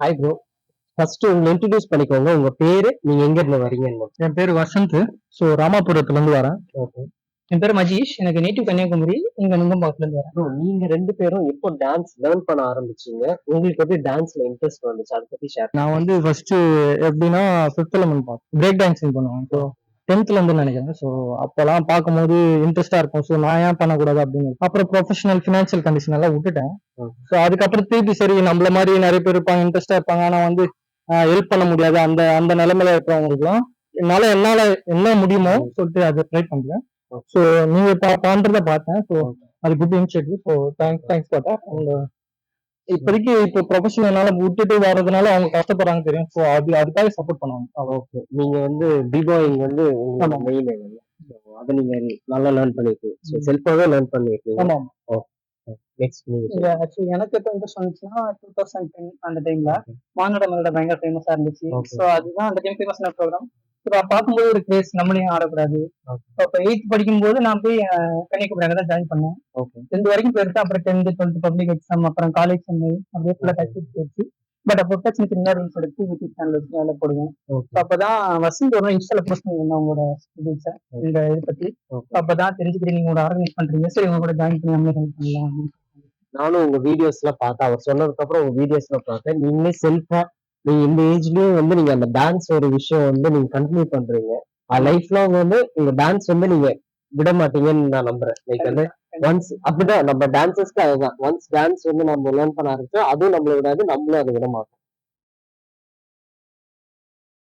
Hi bro. First உங்களை introduce பண்ணிக்கோங்க. உங்க பேரு, நீங்க எங்க இருந்து வரீங்கன்னு. என் பேர் வசந்த். ஸோ ராமாபுரத்துல இருந்து வரேன். ஓகே. என் பேர் மஜீஷ். எனக்கு நேட்டிவ் கன்னியாகுமரி. இங்க நுங்கம்பாக்கத்துல இருந்து வரேன். ப்ரோ, நீங்க 2 பேரும் எப்போ டான்ஸ் லேர்ன் பண்ண ஆரம்பிச்சீங்க? உங்களுக்கு எப்படி டான்ஸ்ல இன்ட்ரெஸ்ட் வந்துச்சு? அத பத்தி ஷேர் நான் வந்து ஃபர்ஸ்ட் எப்படின்னா ஃபிஃப்த் எலமெண்ட் பார்த்தேன். பிரேக் டான்சிங் பண்ணுவேன். ஸோ 10th இருந்து நினைக்கிறேன். ஸோ அப்பெல்லாம் பார்க்கும்போது இன்ட்ரெஸ்டா இருக்கும். ஸோ நான் ஏன் பண்ணக்கூடாது அப்படின்னு. அப்புறம் ப்ரொஃபஷனல் ஃபினான்ஷியல் கண்டிஷன் எல்லாம் விட்டுட்டேன். ஸோ அதுக்கப்புறம் திருப்பி சரி நம்மள மாதிரி நிறைய பேர் இருப்பாங்க, இன்ட்ரெஸ்டா இருப்பாங்க. ஆனா வந்து ஹெல்ப் பண்ண முடியாது. அந்த அந்த நிலைமையில இருக்கிறவங்களுக்குலாம் என்னால என்ன முடியுமோ சொல்லிட்டு அதை ட்ரை பண்றேன். ஸோ நீங்க பண்றத பார்த்தேன். ஸோ அது good initiative. So thanks for that. And இப்போதைக்கு இப்போ ப்ரொஃபஷனல் என்னால விட்டுட்டு வர்றதுனால அவங்க கஷ்டப்படுறாங்க தெரியும். ஸோ அதுக்காக சப்போர்ட் பண்ணுவாங்க. ஓகே. நீங்க வந்து பிபாயிங் வந்து உங்களோட மெயின் அத நீங்க நல்லா லேர்ன் பண்ணிருக்கீங்க. ஸோ செல்ஃபாவே லேர்ன் பண்ணிருக்கீங்க. ஆமா. நெக்ஸ்ட் நீங்க இல்ல ஆக்சுவலி எனக்கு எப்போ இன்ட்ரெஸ்ட் வந்துச்சுன்னா 2010 அந்த டைம்ல மானுட மெலோட பயங்கர ஃபேமஸா இருந்துச்சு. ஸோ அதுதான் அந்த டைம் ஃபேமஸான ப்ரோக்ராம். இப்போ பார்க்கும்போது ஒரு கிரேஸ் நம்மளையும் ஆடக்கூடாது. இப்போ 8th படிக்கும்போது நான் போய் கன்னியாகுமரி தான் ஜாயின் பண்ணேன். 10th வரைக்கும் போயிருக்கேன். அப்புறம் 10th 12th பப்ளிக் எக்ஸாம், அப்புறம் காலேஜ் சென்னை அப்படியே ஃபுல்லா டச் போயிடுச்சு. பட் அப்போ சின்ன சின்ன ரீல்ஸ் எடுத்து யூடியூப் சேனல் வச்சு வேலை போடுவேன். அப்பதான் வசந்த் ஒரு இன்ஸ்டால போஸ்ட் பண்ணிருந்தேன் உங்களோட டீல்ஸை இந்த இதை பத்தி. அப்பதான் தெரிஞ்சுக்கிட்டு நீங்க ஆர்கனைஸ் பண்றீங்க, சரி உங்க கூட ஜாயின் பண்ணி நம்மளே ஹெல்ப் பண்ணலாம். நானும் உங்க வீடியோஸ்ல பார்த்தேன். அவர் சொன்னதுக்கு அப்புறம் உங்க வீடியோஸ்ல பார்த்தேன். நீங்களே செல்ஃபா நீங்க இந்த ஏஜ்லயும் வந்து நீங்க அந்த டான்ஸ் ஒரு விஷயம் வந்து நீங்க கண்டினியூ பண்றீங்க. லைஃப் லாங் வந்து நீங்க டான்ஸ் வந்து நீங்க விட மாட்டீங்கன்னு நான் நம்புறேன். லைக் வந்து ஒன்ஸ் அப்படிதான் நம்ம டான்சஸ்க்கு அதுதான். ஒன்ஸ் டான்ஸ் வந்து நம்ம லேர்ன் பண்ண ஆரம்பிச்சா அதுவும் நம்மள விடாது, நம்மளும் அதை விட மாட்டோம்.